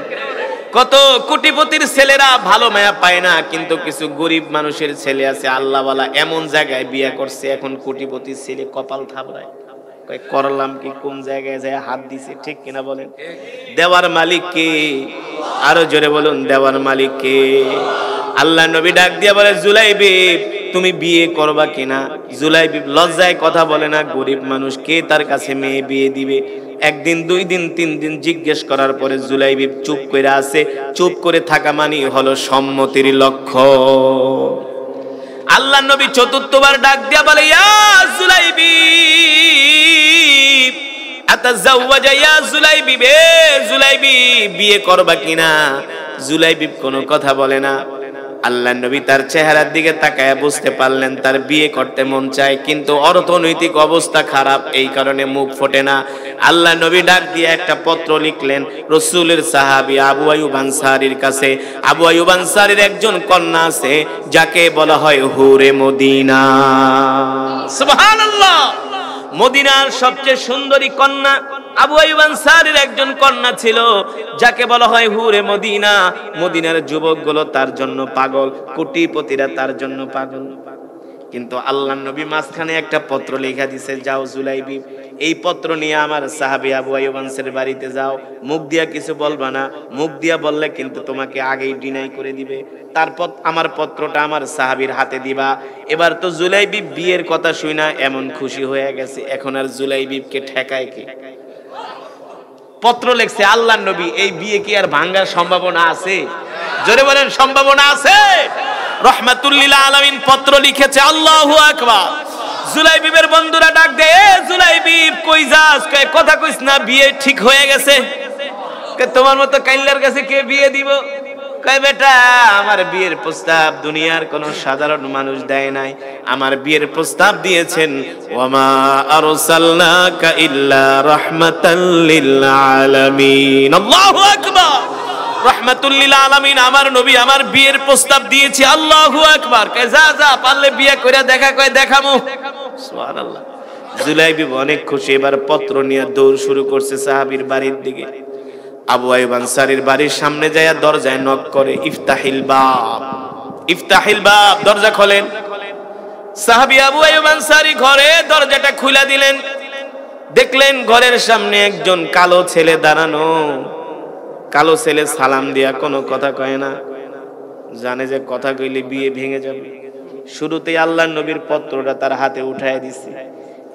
কত কোটিপতির ছেলেরা ভালো মায়া পায় না, কিন্তু কিছু গরিব মানুষের ছেলে আছে আল্লাহওয়ালা, এমন জায়গায় বিয়ে করছে, এখন কোটিপতির ছেলে কপাল থাবড়ায়, করলাম কি, কোন জায়গায় যায় হাত দিছে। ঠিক কিনা বলেন? দেওয়ার মালিক কে? আরো জোরে বলুন, দেওয়ার মালিক কে? আল্লাহ নবী ডাক দিয়া বলে, জুলাইবি তুমি বিয়ে করবা কিনা? জুলাইবি লজ্জায় কথা বলে না, গরিব মানুষ, কে তার কাছে মেয়ে বিয়ে দিবে? একদিন, 2 দিন, 3 দিন জিজ্ঞেস করার পরে জুলাইবি চুপ করে আছে। চুপ করে থাকা মানে হলো সম্মতির লক্ষ্য। আল্লাহ নবী চতুর্থবার ডাক দিয়া বলে, ইয়া জুলাইবি, আতাজাওয়াজা ইয়া জুলাইবি, বে জুলাইবি, বিয়ে করবা কিনা? জুলাইবি কোনো কথা বলে না। আল্লাহ নবী তার চেহারার দিকে তাকায় বুঝতে পারলেন তার বিয়ে করতে মন চায়, কিন্তু অর্থনৈতিক অবস্থা খারাপ, এই কারণে মুখ ফোটে না। আল্লাহ নবী ডাক দিয়ে একটা পত্র লিখলেন রাসূলের সাহাবী আবু আইয়ুব আনসারীর কাছে। আবু আইয়ুব আনসারীর একজন কন্যা আছে যাকে বলা হয় হুরে মদিনা। সুবহানাল্লাহ! মদিনার সবচেয়ে সুন্দরী কন্যা আবু আইয়ুব আনসারীর একজন কন্যা ছিল যাকে বলা হয় হুরে মদিনা। মদিনার যুবকগুলো তার জন্য পাগল, কোটিপতিরা তার জন্য পাগল। কিন্তু আল্লাহর নবী মাঝখানে একটা পত্র লেখা দিয়েছে, যাও জুলাইবি, এই পত্র নিয়ে আমার সাহাবী আবু আইয়ুব আনসারীর বাড়িতে যাও, মুখ দিয়া কিছু বলবা না, মুখ দিয়া বললে কিন্তু তোমাকে আগেই ডিনাই করে দিবে। তারপর আমার পত্রটা আমার সাহাবীর হাতে দিবা। এবার তো জুলাইবি বিয়ের কথা শুই না এমন খুশি হয়ে গেছে, এখন আর জুলাইবিকে ঠেকায় কে? পত্র লিখছে আল্লাহর নবী, এই বিয়ে কি আর ভাঙার সম্ভাবনা আছে? জোরে বলেন, সম্ভাবনা আছে? রহমাতুল লিল আলামিন পত্র লিখেছে। আল্লাহু আকবার! জুলাইবির বন্ধুরা ডাক দেয়, এ জুলাইবি কই যাস? কয় কথা কইস না, বিয়ে ঠিক হয়ে গেছে। কয় তোমার মতো কাইল্লার কাছে কে বিয়ে দিব? কয় বেটা, আমার বিয়ের প্রস্তাব দুনিয়ার কোন সাধারণ মানুষ দেয় নাই, আমার বিয়ের প্রস্তাব দিয়েছেন ওয়ামা আরসালনাকা ইল্লা রাহমাতাল লিল আলামিন। আল্লাহু আকবার! রাহমাতুল লিল আলামিন আমার নবী আমার বিয়ের প্রস্তাব দিয়েছে। আল্লাহু আকবার! কয় যা যা, পারলে বিয়ে কইরা দেখা, কয় দেখামু। সুবহানাল্লাহ! জুলাইবি অনেক খুশি, এবার পত্র নিয়ে দৌড় শুরু করছে সাহাবীর বাড়ির দিকে। আবু আইয়ুব আনসারীর বাড়ির সামনে যায় দরজায় নক করে, ইফতাহিল বাব, ইফতাহিল বাব, দরজা খোলেন। সাহাবী আবু আইয়ুব আনসারী ঘরে দরজাটা খুলে দিলেন। দেখলেন ঘরের সামনে একজন কালো ছেলে দাঁড়ানো। কালো ছেলে সালাম দিয়া কোনো কথা কয় না, জানে যে কথা কইলে বিয়ে ভেঙে যাবে। শুরুতেই আল্লাহর নবীর পত্রটা তার হাতে উঠায় দিছে।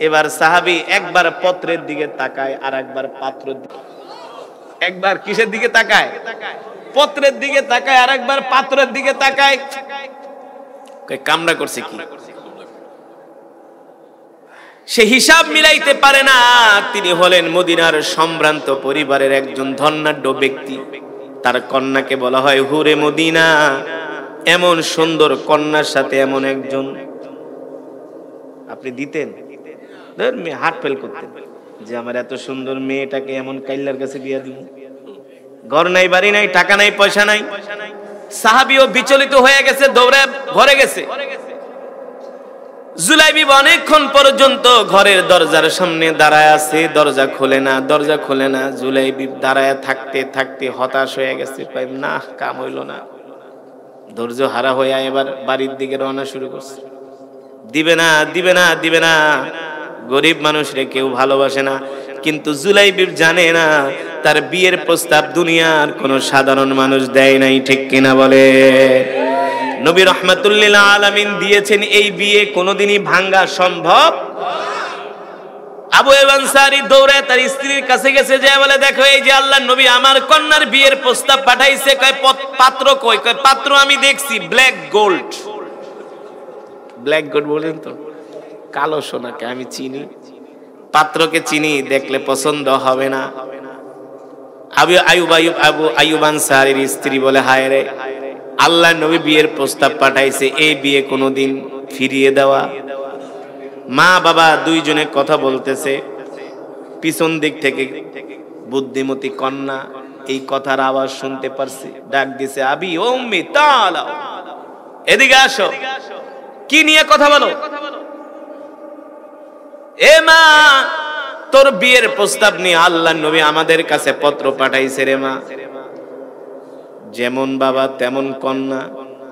এবার সাহাবী একবার পত্রের দিকে তাকায়, আর একবার পাত্রের দিকে, একবার কিসের দিকে তাকায়? পত্রের দিকে তাকায়, আর একবার পাত্রের দিকে তাকায়। কামড়া করছে কি? সে হিসাব মিলাইতে পারে না। তিনি হলেন মদিনার সম্ভ্রান্ত পরিবারের একজন ধনাঢ্য ব্যক্তি। তার কন্যাকে বলা হয় হুরে মদিনা। এমন সুন্দর কন্যার সাথে এমন একজন আপনি দিতেন? হার্ট ফেল করতেন যে আমার এত সুন্দর মেয়েটাকে এমন কাইল্লার কাছে বিয়ে দিব? ঘর নাই, বাড়ি নাই, টাকা নাই, পয়সা নাই। সাহাবীও বিচলিত হয়ে গেছে, দৌড়ে ঘরে গেছে। জুলাইবি অনেকক্ষণ পর্যন্ত ঘরের দরজার সামনে দাঁড়ায় আছে, দরজা খোলে না, দরজা খোলে না। জুলাইবি দাঁড়ায় থাকতে থাকতে হতাশ হয়ে গেছে, না কাম হইল না। ধৈর্য হারা হয়ে এবার বাড়ির দিকে রওনা শুরু করছে। দিবে না, দিবে না, দিবে না। গরিব মানুষরে কেউ ভালোবাসে না, কিন্তু জুলাইবি জানে না তার বিয়ের প্রস্তাব দুনিয়ার কোন সাধারণ মানুষ দেয় নাই, ঠিক কিনা বলে? নবী রাহমাতুল লিল আলামিন দিয়েছেন। এই বিয়ে কোনোদিনই ভাঙা সম্ভব। আবু আইয়ুব আনসারী দৌড়ে তার স্ত্রীর কাছে গেছে, যে বলে দেখো এই যে আল্লাহর নবী আমার কন্যার বিয়ের প্রস্তাব পাঠাইছে। কয় পাত্র কই? কয় পাত্র আমি দেখছি, ব্ল্যাক গোল্ড। ব্ল্যাক গোল্ড বলেন তো? কালো সোনাকে আমি চিনি, পাত্রকে চিনি, দেখলে পছন্দ হবে না। আবু আইয়ুব আনসারীর স্ত্রী বলে হায় রে, আল্লাহর নবী বিয়ের প্রস্তাব পাঠাইছে, এই বিয়ে কোনোদিন ফিরিয়ে দেওয়া? মা বাবা দুইজনে কথা বলতেছে। পিছন দিক থেকে বুদ্ধিমতী কন্যা এই কথার আওয়াজ শুনতে পারছে, ডাক দিছে, আবি ও উম্মি তাআলা, এদিকে আসো। কি নিয়ে কথা বলো? এ মা, তোর বিয়ের প্রস্তাব নিয়ে আল্লাহর নবী আমাদের কাছে পত্র পাঠাইছে রে মা। যেমন বাবা তেমন কন্যা।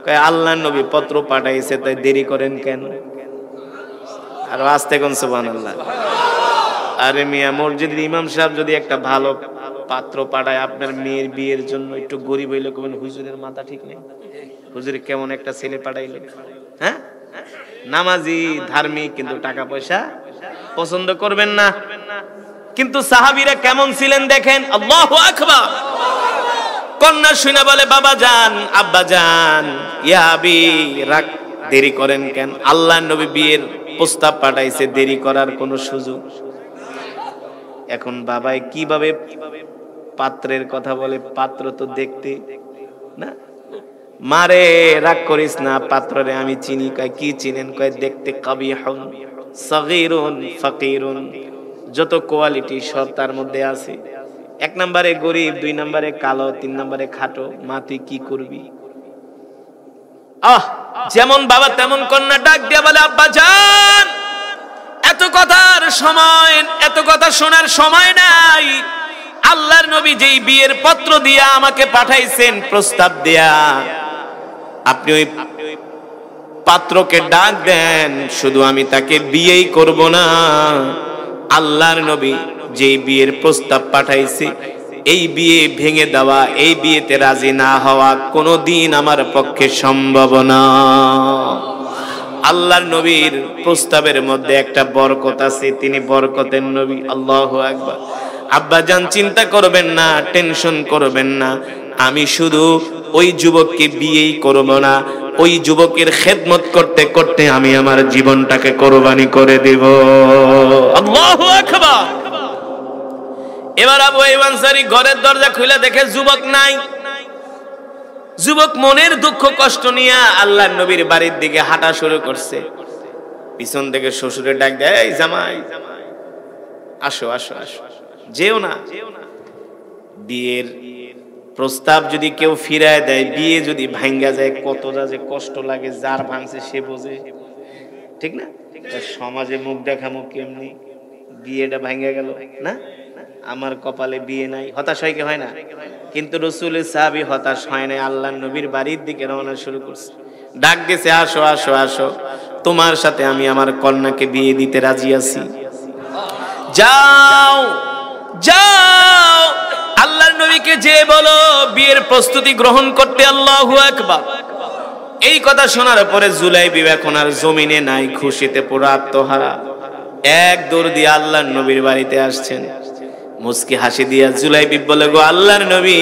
কয় আল্লাহর নবী পত্র পাঠাইছে, তাই দেরি করেন কেন? আর আস্তে কোন সুবহানাল্লাহ। আরে মিয়া, মসজিদের ইমাম সাহেব যদি একটা ভালো পাত্র পাঠায় আপনার মেয়ের বিয়ের জন্য, একটু গরিব হইলে কবেন হুজুরের মাথা ঠিক নেই, হুজুরে কেমন একটা ছেলে পাঠাইলো। হ্যাঁ, নামাজি ধার্মিক, কিন্তু টাকা পয়সা পছন্দ করবেন না। কিন্তু সাহাবীরা কেমন ছিলেন দেখেন। আল্লাহু আকবার। কন্যা শুনে বলে, বাবা জান, আব্বা জান, ইয়া আবি, রাগ দেরি করেন কেন? আল্লাহর নবী বিয়ের প্রস্তাব পাঠাইছে, দেরি করার কোনো সুযোগ? এখন বাবাই কিভাবে পাত্রের কথা বলে? পাত্র তো দেখতে না। মারে রাগ করিস না, পাত্ররে আমি চিনি। কয় কি চিনেন? কয় দেখতে কাবিহুন সাগীরুন ফাকিরুন, যত কোয়ালিটি সব তার মধ্যে আছে। এক নম্বরে গরিব, দুই নম্বরে কালো, তিন নম্বরে খাটো। মা তুই কি করবি? যেমন বাবা তেমন কন্যা ডাক দিয়ে বলে, আব্বা জান, এত কথার সময়, এত কথা শোনার সময় নাই। আল্লাহর নবী যেই বিয়ের পত্র দিয়া আমাকে পাঠাইছেন, প্রস্তাব দিয়া, আপনি ওই পাত্রকে ডাক দেন। শুধু আমি তাকে বিয়েই করব না, আল্লাহর নবী যেই বিয়ের প্রস্তাব পাঠাইছে, এই বিয়ে ভেঙে দেওয়া, এই বিয়েতে রাজি না হওয়া কোনোদিন আমার পক্ষে সম্ভব না। আল্লাহর নবীর প্রস্তাবের মধ্যে একটা বরকত আছে, তিনি বরকতের নবী। আল্লাহু আকবার। আব্বা জান চিন্তা করবেন না, টেনশন করবেন না, আমি শুধু ওই যুবককে বিয়েই করব না, ওই যুবকের খেদমত করতে করতে আমি আমার জীবনটাকে কোরবানি করে দেব। আল্লাহু আকবার। এবার আবু আইয়ুব আনসারী ঘরের দরজা খুলে দেখে যুবক নাই। যুবক মনের দুঃখ কষ্ট নিয়ে আল্লাহর নবীর বাড়ির দিকে হাঁটা শুরু করছে। পিছন থেকে শ্বশুরে ডাক দেয়, এই জামাই আসো আসো আসো, যেও না। বিয়ের প্রস্তাব যদি কেউ ফিরায় দেয়, বিয়ে যদি ভাঙ্গা যায়, কতটা যে কষ্ট লাগে, যার ভাঙছে সে বোঝে, ঠিক না? সমাজে মুখ দেখামো কেমনি, বিয়েটা ভাঙে গেল না, আমার কপালে বিয়ে নাই, হতাশ হয় কি হয় না? কিন্তু রাসূলের সাহাবী হতাশ হয় নাই, আল্লাহর নবীর বাড়ির দিকে রওনা শুরু করছে। ডাক দিয়েছে, আসো আসো আসো, তোমার সাথে আমি আমার কন্যাকে বিয়ে দিতে রাজি আছি। যাও যাও, আল্লাহর নবীকে যে বলো বিয়ের প্রস্তুতি গ্রহণ করতে। আল্লাহু আকবার। এই কথা শোনার পরে জুলাইবিব এখন আর জমিনে নাই, খুশিতে পুরো আত্মহারা। এক দৌড় দিয়ে আল্লাহর নবীর বাড়িতে আসছেন। মুস্কি হাসি দিয়া জুলাইবিব বলে, গো আল্লাহর নবী,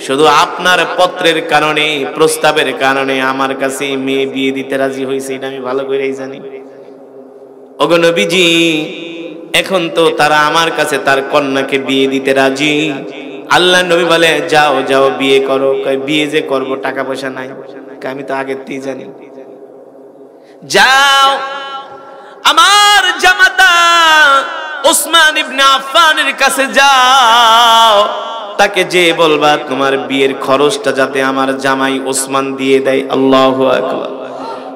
শুধু আপনার পত্রের কারণে, প্রস্তাবের কারণে আমার কাছে মেয়ে বিয়ে দিতে রাজি হয়েছে, এটা আমি ভালো করেই জানি। ওগো নবীজি, এখন তো তারা আমার কাছে তার কন্যাকে বিয়ে দিতে রাজি। আল্লাহর নবী বলে, যাও যাও বিয়ে করো। বিয়ে যে করবো, টাকা পয়সা নাই। আমি তো আগের থেকেই জানি। যাও আমার জামাতা ওসমান ইবনে আফফানের কাছে যাও, তাকে যে বলবা তোমার বিয়ের খরচটা যাতে আমার জামাই ওসমান দিয়ে দেয়। আল্লাহু আকবার।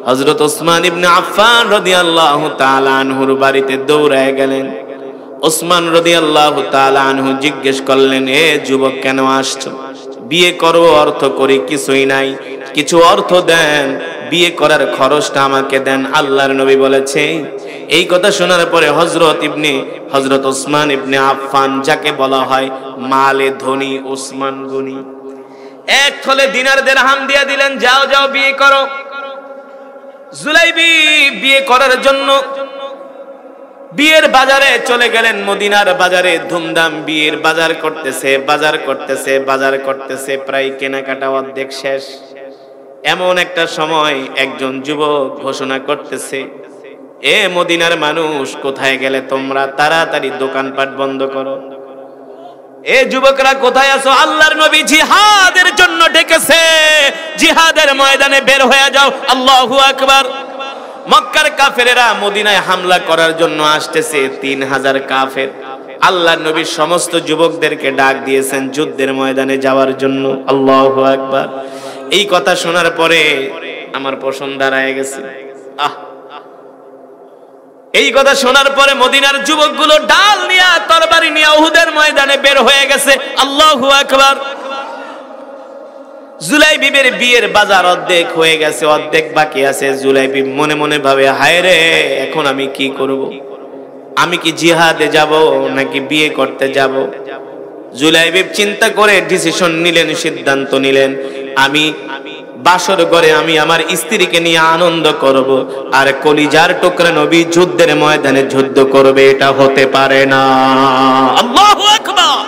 হযরত ওসমান ইবনে আফফান রাদিয়াল্লাহু তাআলা আনহুর বাড়িতে দৌড়ায় গেলেন। ওসমান রাদিয়াল্লাহু তাআলা আনহু জিজ্ঞেস করলেন, এ যুবক, কেন আসছো? বিয়ে করো, অর্থ করে কিছুই নাই, কিছু অর্থ দেন, বিয়ে করার খরচটা আমাকে দেন। আল্লাহর নবী বলেছে। এই কথা শোনার পরে হযরত ওসমান ইবনে আফফান, যাকে বলা হয় মালে ধনী, ওসমান গনি, এক থলে দিনার দিরহাম দিয়ে দিলেন, যাও যাও বিয়ে করো। জুলাইবি বিয়ে করার জন্য বিয়ের বাজারে চলে গেলেন। মদিনার বাজারে ধুমধাম বিয়ের বাজার করতেছে, বাজার করতেছে, বাজার করতেছে, প্রায় কেনাকাটা অর্ধেক শেষ। এমন একটা সময় একজন যুবক ঘোষণা করতেছে, এ মদিনার মানুষ, কোথায় গেলে তোমরা? তাড়াতাড়ি দোকানপাট বন্ধ করো। এ যুবকরা কোথায় আছো? আল্লাহর নবী জিহাদের জন্য ডেকেছে, জিহাদের ময়দানে বের হয়ে যাও। আল্লাহু আকবার। মক্কার কাফেরেরা মদিনায় হামলা করার জন্য আসতেছে, 3000 কাফের। আল্লাহর নবী সমস্ত যুবকদেরকে ডাক দিয়েছেন যুদ্ধের ময়দানে যাওয়ার জন্য। আল্লাহু আকবার। এই কথা শোনার পরে আমার পশম দাঁড়ায় গেছে। এই কথা শোনার পরে মদিনার যুবকগুলো ডাল নিয়ে, তরবারি নিয়ে উহুদের ময়দানে বের হয়ে গেছে। আল্লাহু আকবার। জুলাইবিবের বিয়ের বাজার অর্ধেক হয়ে গেছে, অর্ধেক বাকি আছে। জুলাইবিব মনে মনে ভাবে, হায় রে, এখন আমি কি করব? আমি কি জিহাদে যাব নাকি বিয়ে করতে যাব? জুলাইবিব চিন্তা করে ডিসিশন নিলেন, সিদ্ধান্ত নিলেন, আমি বাসর ঘরে আমি আমার স্ত্রীকে নিয়ে আনন্দ করব, আর কলিজার টুকরা নবী যুদ্ধের ময়দানে যুদ্ধ করবে, এটা হতে পারে না। আল্লাহু আকবার।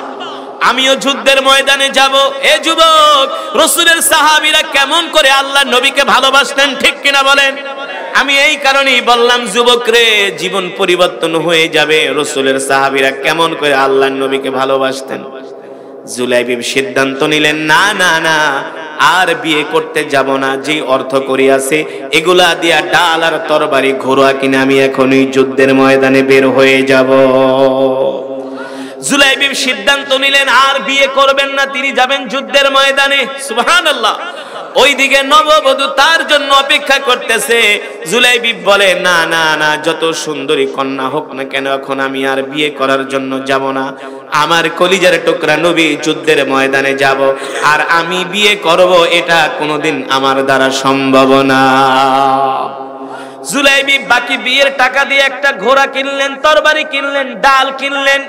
আমিও যুদ্ধের ময়দানে যাব। এ যুবক, রাসূলের সাহাবীরা কেমন করে আল্লাহর নবীকে ভালোবাসতেন, ঠিক কিনা বলেন? আমি এই কারণেই বললাম, যুবক রে, জীবন পরিবর্তন হয়ে যাবে। রাসূলের সাহাবীরা কেমন করে আল্লাহর নবীকে ভালোবাসতেন। জুলাইবিব সিদ্ধান্ত নিলেন, না না না, আর বিয়ে করতে যাব না। যে অর্থ করি আছে এগুলা দিয়া ডাল আর তরবারি, ঘোড়া কিনে আমি এখনই যুদ্ধের ময়দানে বের হয়ে যাব। জুলাইবিব সিদ্ধান্ত নিলেন, আর বিয়ে করবেন না, তিনি যাবেন যুদ্ধের ময়দানে। সুবহানাল্লাহ। ওইদিকে নববধূ তার জন্য অপেক্ষা করতেছে। জুলাইবিব বলে, না না না, যত সুন্দরী কন্যা হোক না কেন, এখন আমি আর বিয়ে করার জন্য যাব না। আমার কলিজার টুকরা নবী যুদ্ধের ময়দানে যাব, আর আমি বিয়ে করব, এটা কোনোদিন আমার দ্বারা সম্ভব না। জুলাইবিব বাকি বিয়ের টাকা দিয়ে একটা ঘোড়া কিনলেন, তরবারি কিনলেন, ডাল কিনলেন,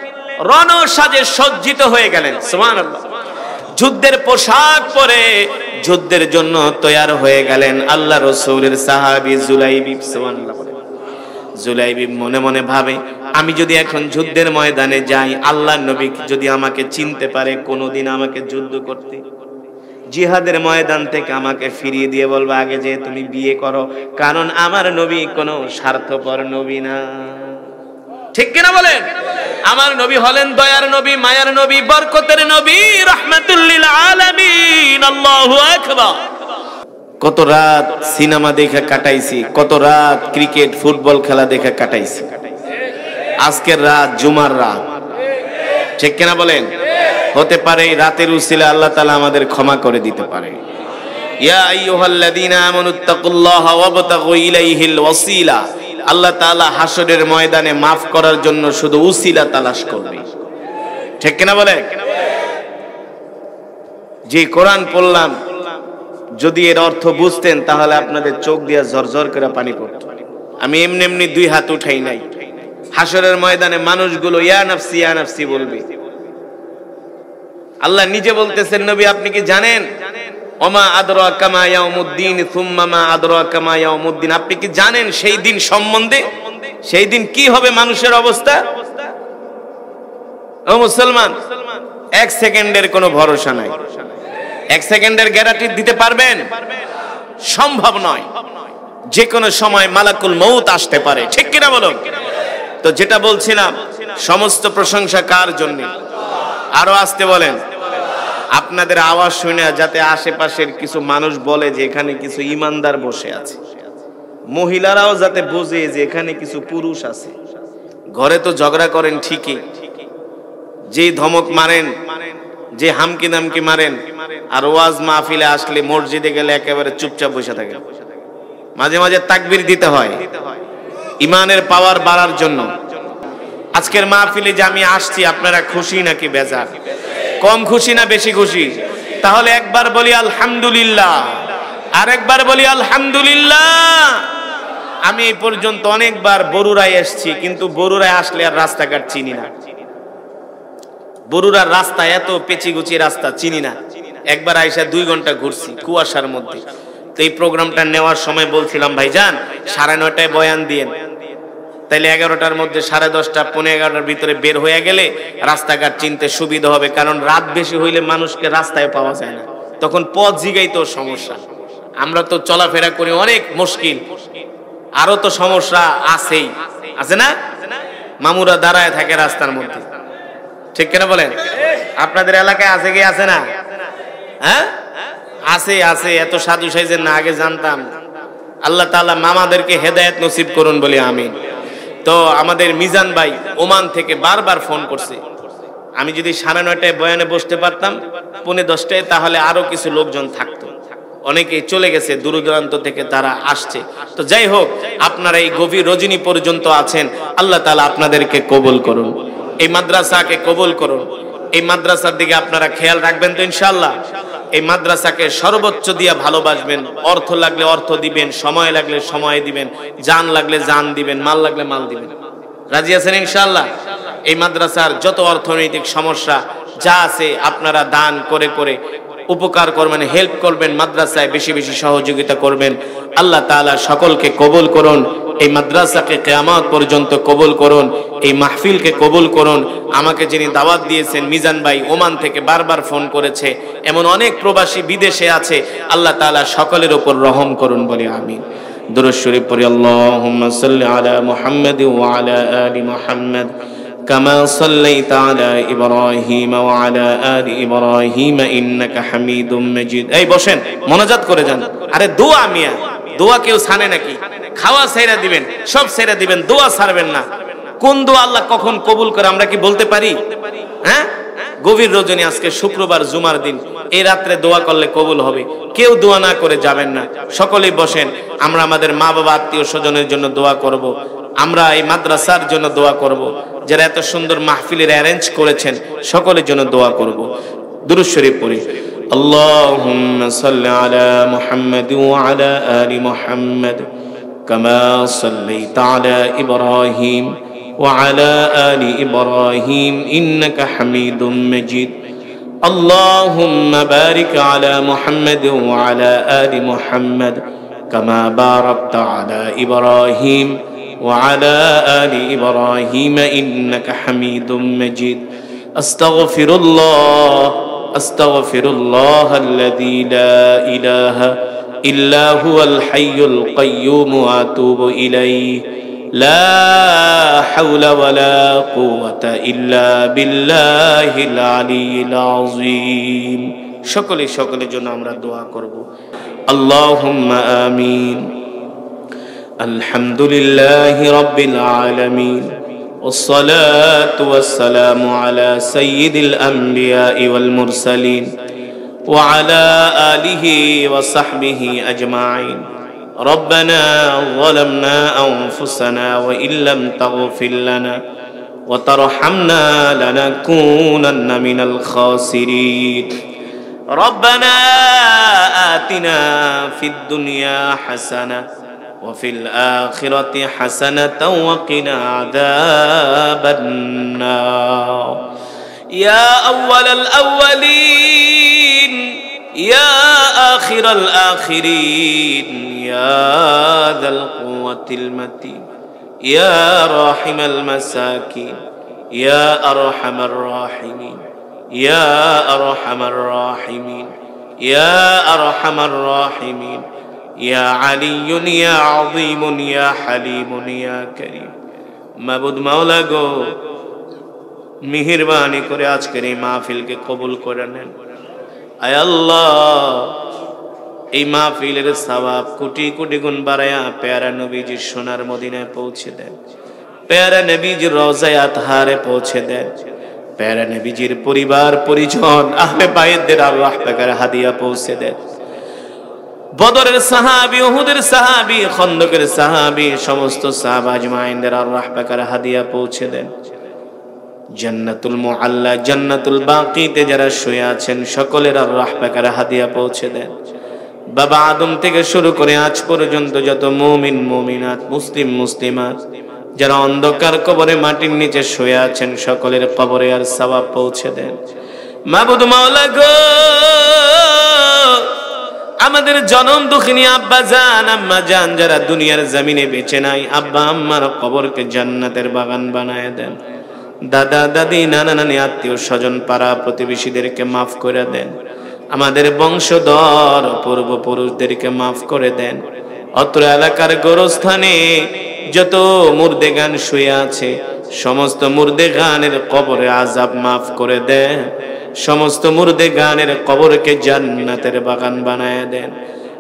রণসাজে সজ্জিত হয়ে গেলেন। সুবহানাল্লাহ। যুদ্ধের পোশাক পরে যুদ্ধের জন্য তৈয়ার হয়ে গেলেন আল্লাহ রাসূলের সাহাবী জুলাইবিব। সুবহানাল্লাহ। জুলাইবিব মনে মনে ভাবে, আমি যদি এখন যুদ্ধের ময়দানে যাই, আল্লাহর নবী যদি আমাকে চিনতে পারে, কোনোদিন আমাকে যুদ্ধ করতে, জিহাদের ময়দান থেকে আমাকে ফিরিয়ে দিয়ে বলবে, আগে যে তুমি বিয়ে করো, কারণ আমার নবী কোনো স্বার্থপর নবী না। ঠিক কিনা বলেন? আমার নবী হলেন দয়ার নবী, মায়ার নবী, বরকতের নবী, রাহমাতুল লিল আলামিন। আল্লাহু আকবার। কত রাত সিনেমা দেখে কাটাইছি, কত রাত ক্রিকেট ফুটবল খেলা দেখে কাটাইছি। আজকের রাত জুমার রাত, ঠিক কিনা বলেন? হতে পারে এই রাতের উসিলা আল্লাহ তাআলা আমাদের ক্ষমা করে দিতে পারে। ইয়া আইয়ুহাল্লাযীনা আমানুত্তাকুল্লাহা ওয়াবতাগু ইলাইহিল ওয়াসিলা। আল্লাহ তাআলা হাসরের ময়দানে মাফ করার জন্য শুধু উসিলা তালাশ করবে। ঠিক কিনা বলে? যে কোরআন পড়লাম, যদি এর অর্থ বুঝতেন তাহলে আপনাদের চোখ দিয়ে ঝরঝর করে পানি পড়তো। আমি এমনি এমনি দুই হাত উঠাই নাই। হাসরের ময়দানে মানুষগুলো ইয়া নাফসি বলবে। আল্লাহ নিজে বলতেছেন, নবী আপনি কি জানেন? ওমা আদরাকা মা ইয়াউমুদ্দিন সুম্মা মা আদরাকা মা ইয়াউমুদ্দিন, আপনি কি জানেন সেই দিন সম্বন্ধে? সেই দিন কি হবে মানুষের অবস্থা? ও মুসলমান, এক সেকেন্ডের কোনো ভরসা নাই। এক সেকেন্ডের গ্যারান্টি দিতে পারবেন? সম্ভব নয়। যে কোনো সময় মালাকুল মউত আসতে পারে। ঠিক কিনা বলুন? তো যেটা বলছিলাম, সমস্ত প্রশংসা কার জন্য? আরো আসতে বলেন। আপনাদের আওয়াজ শুনে যাতে আশেপাশের কিছু মানুষ বলে যে এখানে কিছু ইমানদার বসে আছে, মহিলারাও যাতে বোঝে যে এখানে কিছু পুরুষ আছে। ঘরে তো ঝগড়া করেন ঠিকই, যে ধমক মারেন, যে হামকি দামকি মারেন, আর ওয়াজ মাহফিলে আসলে মসজিদে গেলে একেবারে চুপচাপ বসে থাকে। মাঝে মাঝে তাকবীর দিতে হয় ইমানের পাওয়ার বাড়ার জন্য। আজকের মাহফিলে যে আমি আসছি, আপনারা খুশি নাকি বেজার? কম খুশি না বেশি খুশি? তাহলে একবার বলি আলহামদুলিল্লাহ, আরেকবার বলি আলহামদুলিল্লাহ। আমি এই পর্যন্ত অনেকবার বরুড়ায় এসেছি, কিন্তু বরুড়ায় আসলে আর রাস্তাঘাট চিনি না। বরুড়ার রাস্তা এত পেচিগুচি রাস্তা চিনি না। একবার আইসা 2 ঘন্টা ঘুরছি কুয়াশার মধ্যে। তো এই প্রোগ্রামটা নেওয়ার সময় বলছিলাম, ভাইজান 9:30টায় বয়ান দিয়েন, তাইলে 11টার মধ্যে 10:30 পৌনে 11টার ভিতরে বের হয়ে গেলে রাস্তাঘাট চিনতে সুবিধা হবে। কারণ রাত বেশি হইলে মানুষকে রাস্তায় পাওয়া যায় না, তখন পথ জিগাই তো সমস্যা। আমরা তো চলাফেরা করি অনেক মুশকিল, আরো তো সমস্যা আছেই, আছে না? মামুরা দাঁড়ায় থাকে রাস্তার মধ্যে। ঠিক কিনা বলেন? আপনাদের এলাকায় আছে কি আছে না? হ্যাঁ আছে, আছে। এত সাধু সাইজের না, আগে জানতাম। আল্লাহ তাআলা মামাদেরকে হেদায়েত নসিব করুন বলি আমিন। তো আমাদের মিজান ভাই ওমান থেকে বারবার ফোন করছে, আমি যদি 9:30টায় বয়ানে বসতে পারতাম 9:45টায়, তাহলে আরো কিছু লোকজন থাকতো। অনেকেই চলে গেছে, দূর দূরান্ত থেকে তারা আসছে। তো যাই হোক, আপনারা এই গভীর রজনী পর্যন্ত আছেন, আল্লাহ তাআলা আপনাদেরকে কবুল করুন, এই মাদ্রাসাকে কবুল করুন। এই মাদ্রাসার দিকে আপনারা খেয়াল রাখবেন তো ইনশাআল্লাহ। এই মাদ্রাসাকে সর্বোচ্চ দিয়া ভালোবাসবেন। অর্থ লাগলে অর্থ দিবেন, সময় লাগলে সময় দিবেন, জান লাগলে জান দিবেন, মাল লাগলে মাল দিবেন। রাজি আছেন ইনশাআল্লাহ? এই মাদ্রাসার যত অর্থনৈতিক সমস্যা যা আছে আপনারা দান করে করে উপকার করবেন, হেল্প করবেন, মাদ্রাসায় বেশি বেশি সহযোগিতা করবেন। আল্লাহ তাআলা সকলকে কবুল করুন। এই মাদ্রাসাকে কিয়ামত পর্যন্ত কবুল করুন, এই মাহফিলকে কবুল করুন। আমাকে যিনি দাওয়াত দিয়েছেন মিজান ভাই ওমান থেকে বারবার ফোন করেছে, এমন অনেক প্রবাসী বিদেশে আছে। আল্লাহ তাআলা সকলের উপর রহম করুন বলি আমিন। দুরূদ শরীফ পড়ি। আল্লাহুম্মা সাল্লি আলা মুহাম্মাদ ওয়া আলা আলি মুহাম্মাদ কামা সাল্লাইতা আলা ইব্রাহিম ওয়া আলা আলি ইব্রাহিম ইন্নাকা হামিদুম মাজিদ। এই বসেন, মোনাজাত করে যান। আরে দোয়া মিয়া, দোয়া কেউ ছানে নাকি? খাওয়া ছেড়ে দিবেন, সব ছেড়ে দিবেন, দোয়া ছাড়বেন না। কোন দোয়া আল্লাহ কখন কবুল করে আমরা কি বলতে পারি? হ্যাঁ, গভীর রজনী, আজকে শুক্রবার জুমার দিন, এই রাত্রে দোয়া করলে কবুল হবে। কেউ দোয়া না করে যাবেন না। সকলেই বসেন, আমরা আমাদের মা বাবা আত্মীয় স্বজনের জন্য দোয়া করব, আমরা এই মাদ্রাসার জন্য দোয়া করব, যারা এত সুন্দর মাহফিলের অ্যারেঞ্জ করেছেন সকলের জন্য দোয়া করব। দুরূদ শরীফ পড়ি। আল্লাহুম্মা সাল্লি আলা মুহাম্মাদ ওয়া আলা আলি মুহাম্মাদ কামা সাল্লাইতা আলা ইব্রাহিম ওয়া আলা আলি ইব্রাহিম ইন্নাকা হামিদুম মাজিদ। আল্লাহুম্মা বারিক আলা মুহাম্মাদ ওয়া আলা আলি মুহাম্মাদ কামা বারাকতা আলা ইব্রাহিম ওয়া আলা আলি ইব্রাহিম ইন্নাকা হামিদুম মাজিদ। আস্তাগফিরুল্লাহ আস্তাগফিরুল্লাহ আল্লাযী লা ইলাহা ইল্লা হুয়াল হাইয়ুল কাইয়্যুম ওয়া আতুবু ইলাইহি লা হাওলা ওয়ালা কুওয়াতা ইল্লা বিল্লাহিল আলিয়্যিল আযীম। সকলের জন্য আমরা দোয়া করব। আল্লাহুম্মা আমিন। আলহামদুলিল্লাহি রাব্বিল আলামিন والصلاة والسلام على سيد الأنبياء والمرسلين وعلى آله وصحبه أجمعين ربنا ظلمنا أنفسنا وإن لم تغفر لنا وترحمنا لنكونن من الخاسرين ربنا آتنا في الدنيا حسنة وفي الآخرة حسنة وقنا عذاب النار يا أول الأولين يا آخر الآخرين يا ذا القوة المتين يا راحم المساكين يا أرحم الراحمين يا أرحم الراحمين يا أرحم الراحمين يا علي يا عظيم يا حليم يا كريم মাবুদ মাওলা গো মেহেরবানি করে আজকের এই মাহফিলকে কবুল করে নেন আয় আল্লাহ এই মাহফিলের সওয়াব কোটি কোটি গুণ বাড়ায়া প্যারা নবীজির সোনার মদিনায় পৌঁছে দেন প্যারা নবীজির রওজায়ে আতহারে পৌঁছে দেন প্যারা নবীজির পরিবার পরিজন আহলে বাইতদের আল্লাহ পাকের হাদিয়া পৌঁছে দেন বদরের সাহাবী উহুদের সাহাবী খন্দকের সাহাবী সমস্ত সাহাবা আজমাইনদের আল্লাহ পাকের হাদিয়া পৌঁছে দেন জান্নাতুল মুআল্লা জান্নাতুল বাকিতে যারা শুয়ে আছেন সকলের আল্লাহ পাকের হাদিয়া পৌঁছে দেন বাবা আদম থেকে শুরু করে আজ পর্যন্ত যত মুমিন মুমিনাত মুসলিম মুসলিমাত যারা অন্ধকার কবরে মাটির নিচে শুয়ে আছেন সকলের কবরে আর সওয়াব পৌঁছে দেন মাবুদ মাওলা গো আমাদের জনম দুঃখিনী আব্বা জান আম্মা জান যারা দুনিয়ার জমিনে বেঁচে নাই আব্বা আম্মার কবরকে জান্নাতের বাগান বানায় দেন দাদা দাদি নানা নানি আত্মীয় স্বজন পাড়া প্রতিবেশীদেরকে মাফ করে দেন আমাদের বংশধর পূর্বপুরুষদেরকে মাফ করে দেন অত্র এলাকার গোরস্থানে যত মুর্দেগান শুয়ে আছে সমস্ত মুর্দেগানের কবরে আযাব মাফ করে দেন সমস্ত মুর্দেগানের কবরকে জান্নাতের বাগান বানায় দেন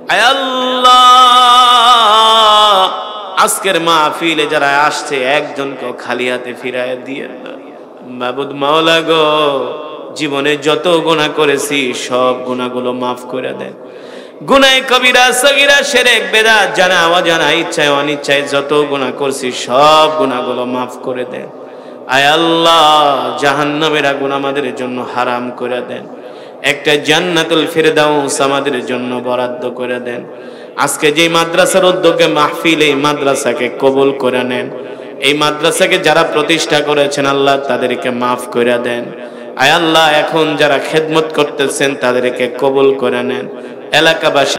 আয় আল্লাহ আজকের মাহফিলে যারা আসছে একজনকেও খালি হাতে ফিরায় দিয়ে মাবুদ মাওলা গো জীবনে যত গুনাহ করেছি সব গুনাহগুলো মাফ করে দেন গুনাহে কবিরা সগীরা শিরক বিদআত জানা অজানা ইচ্ছায় অনিচ্ছায় যত গুনাহ করছি সব গুনাহগুলো মাফ করে দেন আয় আল্লাহ জাহান্নামের আগুন আমাদের জন্য হারাম করে দেন একটা জান্নাতুল ফিরদাউস আমাদের জন্য বরাদ্দ করে দেন আজকে যে মাদ্রাসার উদ্যোগে মাহফিল এই মাদ্রাসাকে কবুল করে নেন এই মাদ্রাসাকে যারা প্রতিষ্ঠা করেছেন আল্লাহ তাদেরকে মাফ করে দেন আয় আল্লাহ এখন যারা খেদমত করতেছেন তাদেরকে কবুল করে নেন এলাকাবাসী